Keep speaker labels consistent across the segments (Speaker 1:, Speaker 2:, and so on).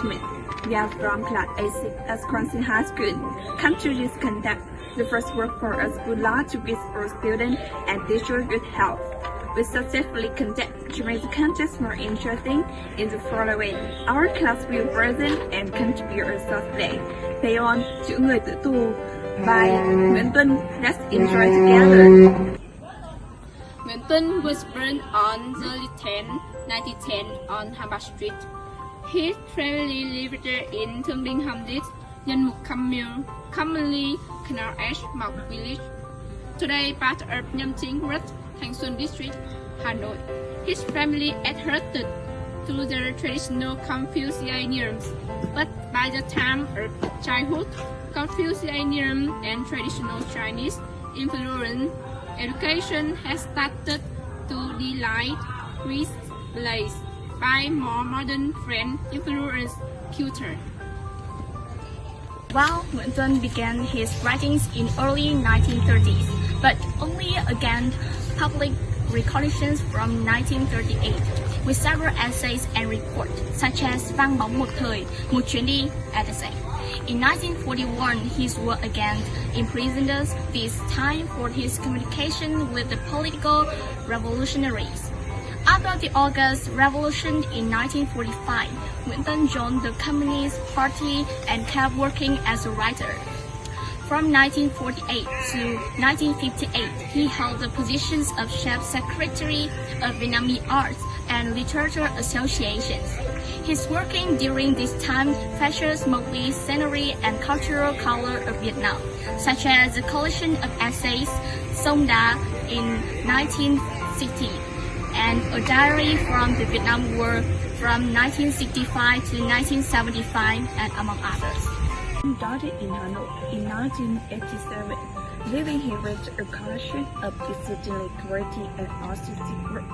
Speaker 1: gentlemen, we are from class A6 at Quansi High School. Come to this conduct the first work for a school law to give our students and teachers good health. We successfully conduct to make the contest more interesting in the following. Our class will present and contribute a short play. Play on Chữ người tự tù by Nguyễn Tuân. Let's enjoy together.
Speaker 2: Nguyễn Tuân was born on July 10, 1910 on Hamba Street. His family lived in Thương Đinh Hamlet, Nhân Mục commonly known as Mộc Village. Today part of Nhâm Chính Road, Thanh Xuân District, Hanoi. His family adhered to the traditional Confucianism, but by the time of childhood, Confucianism and traditional Chinese influence education has started to decline, replaced by more modern French influence culture.
Speaker 3: Well, Nguyễn Tuân began his writings in early 1930s, but only again public recognition from 1938, with several essays and reports, such as Vang bóng một thời, một chuyến đi essay. In 1941, he was again imprisoned, this time for his communication with the political revolutionaries. After the August Revolution in 1945, Nguyễn Tuân joined the Communist Party and kept working as a writer. From 1948 to 1958, he held the positions of Chief Secretary of Vietnamese Arts and Literature Associations. His working during this time features mostly scenery and cultural color of Vietnam, such as a collection of essays, Sông Đà in 1960, and a diary from the Vietnam War from 1965 to 1975, and among others.
Speaker 1: He died in Hanoi in 1987. Living he wrote a collection of discerning literature and artistic work.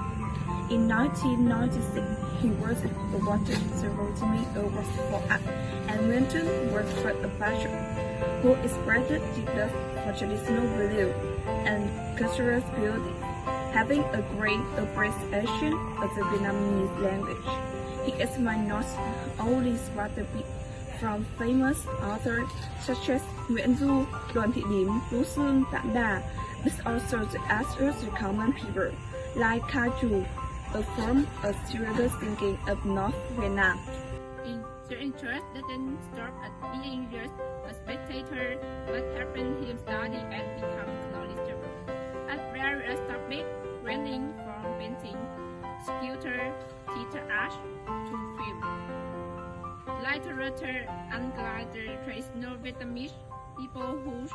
Speaker 1: In 1996, he was awarded the Rotimi Award for Art, and Nguyễn Tuân was first a passion who expressed deep love for traditional values and cultural beauty, having a great appreciation of the Vietnamese language. He examined not only masterpieces from famous authors such as Nguyễn Du, Đoàn Thị Điểm, Tú Sương, Tản Đà, but also the aspects of common people, like Ca Chu, a form of serious thinking of North Vietnam.
Speaker 2: The interest didn't stop at being just a spectator, but helped him study and become knowledgeable at various topics, ranging from painting, sculpture, theater art, to film, literature, and the traditional Vietnamese people whose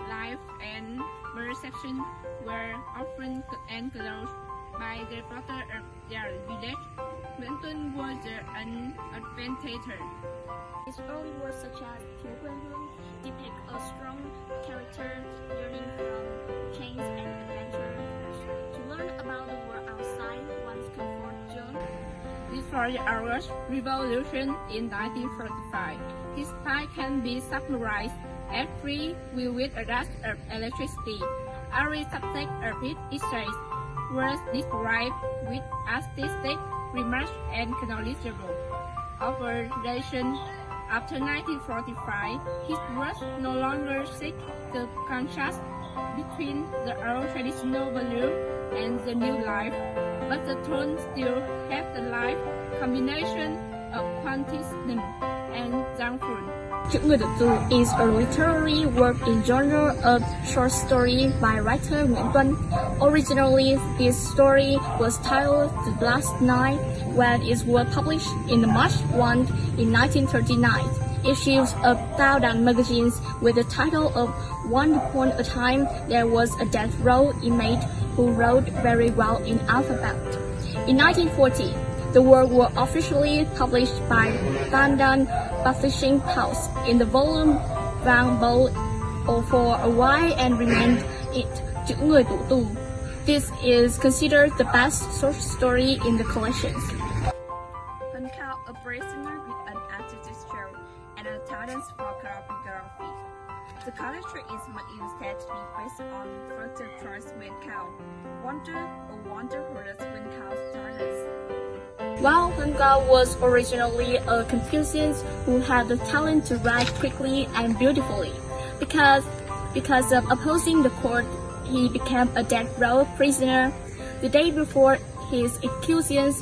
Speaker 2: life and perception were often enclosed by the water of their village. Nguyễn Tuân was an adventurer.
Speaker 3: His early works such as Thiếu Quê Hương depict a strong character yearning from change and adventure, to learn about the world outside one's comfort zone.
Speaker 2: Before the Irish Revolution in 1945, his style can be summarized as free will with a dash of electricity. Every subject of his essays was described with artistic remarks and knowledgeable observation. After 1945, his works no longer seek the contrast between the old traditional value and the new life, but the tone still has the life combination of quantism and Zhangfun.
Speaker 3: Chữ người tự tù is a literary work in genre of short story by writer Nguyễn Tuân. Originally, this story was titled The Last Night when it was published in March 1 in 1939. Issues of Tao Dan magazines with the title of Once Upon a Time There Was a Death Row inmate who wrote very well in alphabet. In 1940, the work was officially published by Dan Dan Publishing House in the volume Vang Bóng for a while and remained it Chữ người tự tù. This is considered the best short story in the collections.
Speaker 1: Huân Khao, a prisoner with an architecture and a talent for calligraphy. The collection is instead to be based on further choice Huân Khao. Wonder, a wonder who does Huân Khao's talents.
Speaker 3: While Huân Cao was originally a Confucian who had the talent to write quickly and beautifully, because of opposing the court, he became a death row prisoner. The day before his execution,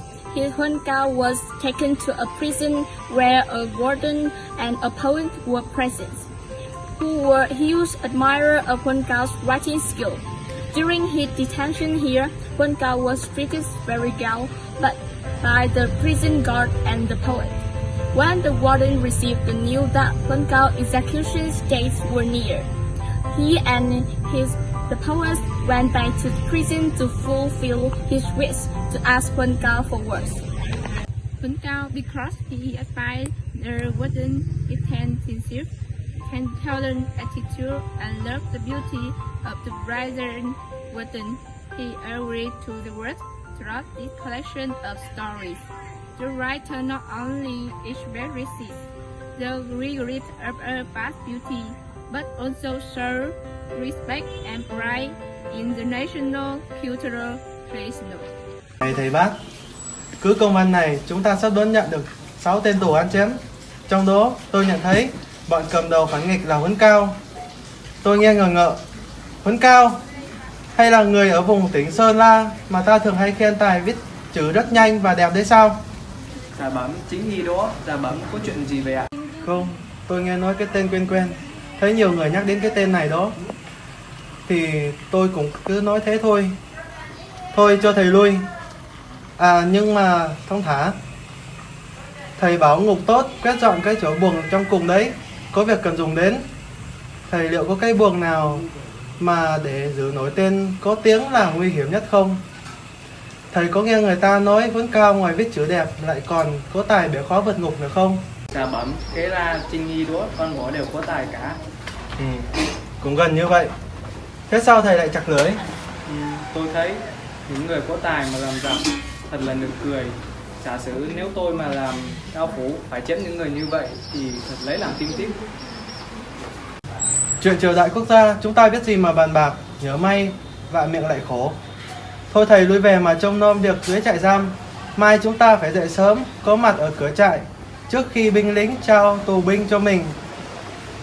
Speaker 3: Huân Cao was taken to a prison where a warden and a poet were present, who were huge admirers of Huân Cao's writing skill. During his detention here, Huân Cao was treated very well by the prison guard and the poet. When the warden received the news that Huân Cao's execution dates were near, he and the poet went back to the prison to fulfill his wish to ask Huân Cao for words.
Speaker 2: Huân Cao, because he admired the warden, intensive, talent, attitude, and loved the beauty of the brother warden, he agreed to the words throughout this collection of stories. The writer not only expresses the regret of her past beauty, but also shows respect and pride in the national cultural tradition.
Speaker 4: Này thầy bác, cứ công văn này chúng ta sắp đón nhận được 6 tên tù án chém. Trong đó tôi nhận thấy bọn cầm đầu phản nghịch là Huân Cao. Tôi nghe ngờ ngợ, Huân Cao hay là người ở vùng tỉnh Sơn La mà ta thường hay khen tài viết chữ rất nhanh và đẹp đấy sao?
Speaker 5: Dạ bẩm, chính y đó. Dạ bẩm, có chuyện gì vậy ạ?
Speaker 4: Không, tôi nghe nói cái tên quen, thấy nhiều người nhắc đến cái tên này đó, thì tôi cũng cứ nói thế thôi. Thôi cho thầy lui. À nhưng mà thong thả, thầy bảo ngục tốt quét dọn cái chỗ buồng trong cùng đấy, có việc cần dùng đến. Thầy liệu có cái buồng nào mà để giữ nổi tên có tiếng là nguy hiểm nhất không? Thầy có nghe người ta nói Huân Cao ngoài viết chữ đẹp lại còn có tài bẻ khóa vượt ngục được không?
Speaker 5: Dạ bẩm, cái là Trinh y đó, con bỏ đều có tài cả.
Speaker 4: Cũng gần như vậy. Thế sao thầy lại chặt lưỡi?
Speaker 5: Tôi thấy những người có tài mà làm giặc thật là nực cười. Giả sử nếu tôi mà làm cao phủ phải chém những người như vậy thì thật lấy làm tin tiếc.
Speaker 4: Chuyện triều đại quốc gia chúng ta biết gì mà bàn bạc, nhớ may vạ miệng lại khổ. Thôi thầy lui về mà trông nom việc dưới trại giam. Mai chúng ta phải dậy sớm, có mặt ở cửa trại trước khi binh lính trao tù binh cho mình.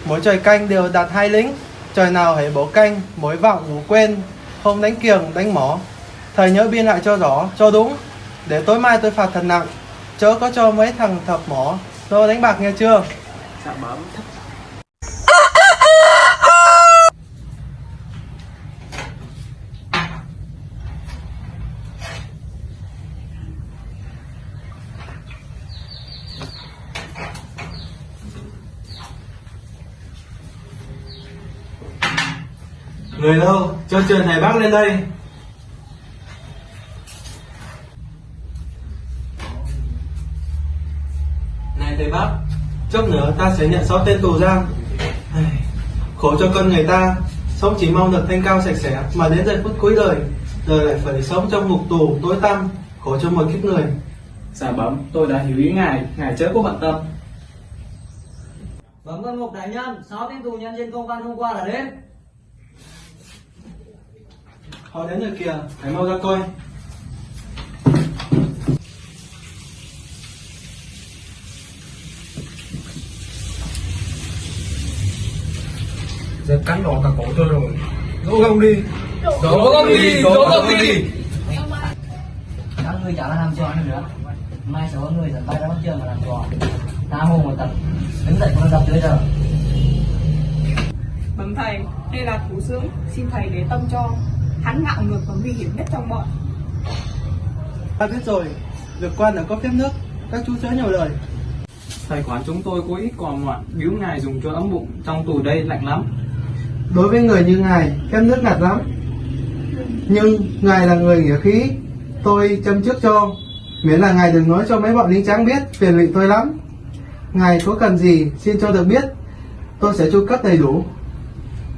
Speaker 4: Mỗi trời canh đều đặt 2 lính, trời nào hãy bổ canh, mối vọng ngủ quên, không đánh kiềng đánh mỏ. Thầy nhớ biên lại cho rõ, cho đúng, để tối mai tôi phạt thật nặng, chớ có cho mấy thằng thập mỏ nó đánh bạc nghe chưa?
Speaker 5: Dạ bẩm.
Speaker 4: Người đâu, cho truyền thầy bác lên đây. Này thầy bác, chốc nữa ta sẽ nhận 6 tên tù giam. Khổ cho con người ta, sống chỉ mong được thanh cao sạch sẽ, mà đến giây phút cuối đời, rồi lại phải sống trong ngục tù tối tăm, khổ cho một kiếp người.
Speaker 5: Dạ bẩm, tôi đã hiểu ý ngài chớ có bận tâm.
Speaker 6: Bẩm quan ngục đại nhân, 6 tên tù nhân trên công văn hôm qua là đến.
Speaker 4: Họ đến rồi kìa, hãy mau ra coi.
Speaker 7: Giờ cắn đỏ cả cổ tôi rồi. Dỗ không đi. Dỗ không đi. Dỗ không đi.
Speaker 6: Các ngươi chả là làm trò nữa. Mai sẽ có người dẫn tay ra bắt trường mà làm trò. Ta hô một tập, đứng dậy con đập dưới giờ.
Speaker 8: Bẩm thầy, đây là thủ sướng, xin thầy để tâm cho. Hắn ngạo ngược và nguy hiểm nhất trong bọn.
Speaker 4: Ta biết rồi, được quan là có phép nước, các chú chớ nhiều lời.
Speaker 5: Thầy quản chúng tôi có ít quà ngoạn, biếu ngài dùng cho ấm bụng, trong tù đây lạnh lắm.
Speaker 4: Đối với người như ngài, phép nước ngặt lắm. Nhưng ngài là người nghĩa khí, tôi châm trước cho. Miễn là ngài đừng nói cho mấy bọn lính trắng biết, phiền lụy tôi lắm. Ngài có cần gì, xin cho được biết, tôi sẽ chu cấp đầy đủ.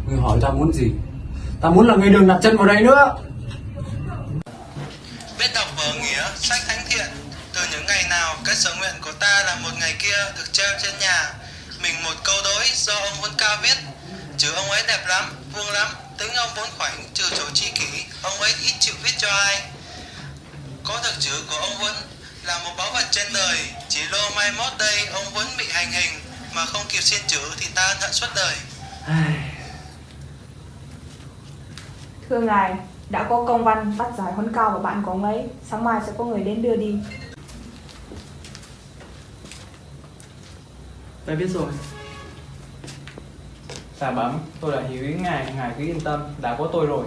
Speaker 7: Người hỏi ta muốn gì? Ta muốn là người đừng đặt chân vào đây nữa.
Speaker 4: Biết đọc vở nghĩa, sách thánh thiện. Từ những ngày nào, cái sở nguyện của ta là một ngày kia được treo trên nhà. Mình một câu đối do ông Huân Cao viết. Chứ ông ấy đẹp lắm, vuông lắm, tính ông vốn khoảnh, trừ chỗ chi kỷ, ông ấy ít chịu viết cho ai. Có được chữ của ông Huân, là một báu vật trên đời, chỉ lo mai mốt đây ông Huấn bị hành hình mà không kịp xin chữ thì ta ân hận suốt đời.
Speaker 8: Thưa ngài, đã có công văn bắt giải Huấn Cao và bạn của ông ấy. Sáng mai sẽ có người đến đưa đi.
Speaker 5: Tôi biết rồi. Dạ bẩm, tôi đã hiểu ý ngài, ngài cứ yên tâm, đã có tôi rồi.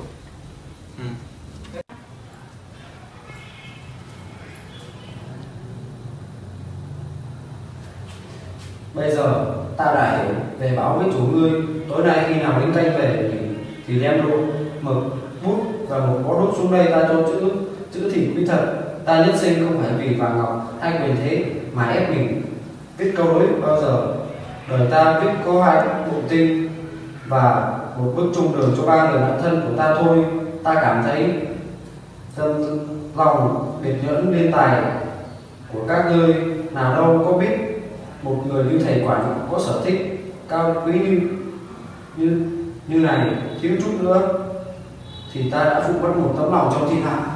Speaker 9: Bây giờ ta đã hiểu, về báo với chủ ngươi, tối nay khi nào đến canh về thì đem đồ mực bút và một bó đuốc xuống đây ta cho chữ thì quý thật. Ta nhất sinh không phải vì vàng ngọc hay quyền thế mà ép mình viết câu đối bao giờ. Đời ta viết có 2 bộ tinh và một bức chung đường cho 3 người bạn thân của ta thôi. Ta cảm thấy tâm lòng biệt nhẫn liên tài của các ngươi, nào đâu có biết một người như thầy quản có sở thích cao quý như này, thiếu chút nữa thì ta đã phụ mất một tấm lòng trong thiên hạ.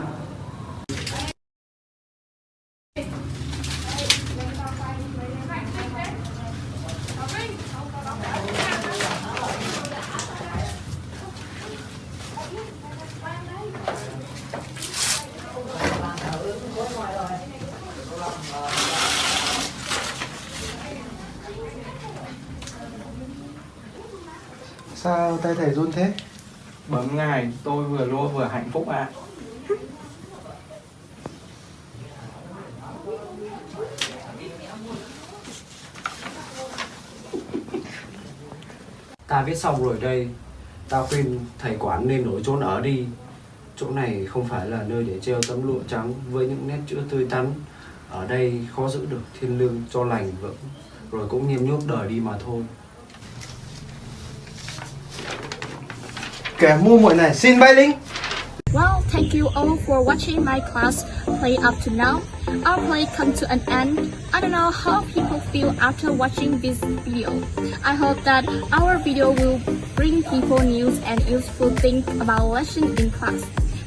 Speaker 4: Sao tay thầy run thế?
Speaker 5: Bẩm ngài, tôi vừa lo vừa hạnh phúc ạ.
Speaker 9: Ta viết xong rồi đây. Ta khuyên thầy quản nên đổi chốn ở đi. Chỗ này không phải là nơi để treo tấm lụa trắng với những nét chữ tươi tắn. Ở đây khó giữ được thiên lương cho lành vững, rồi cũng nghiêm nhốt đời đi mà thôi.
Speaker 4: Kẻ mua muội này xin bay linh.
Speaker 3: Well, thank you all for watching my class play up to now. Our play come to an end. I don't know how people feel after watching this video. I hope that our video will bring people news and useful things about lesson in class.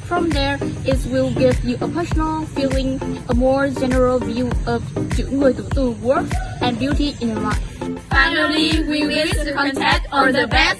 Speaker 3: From there, it will give you a personal feeling, a more general view of chữ người tử từ work and beauty in life.
Speaker 2: Finally, we wish the contact all the best.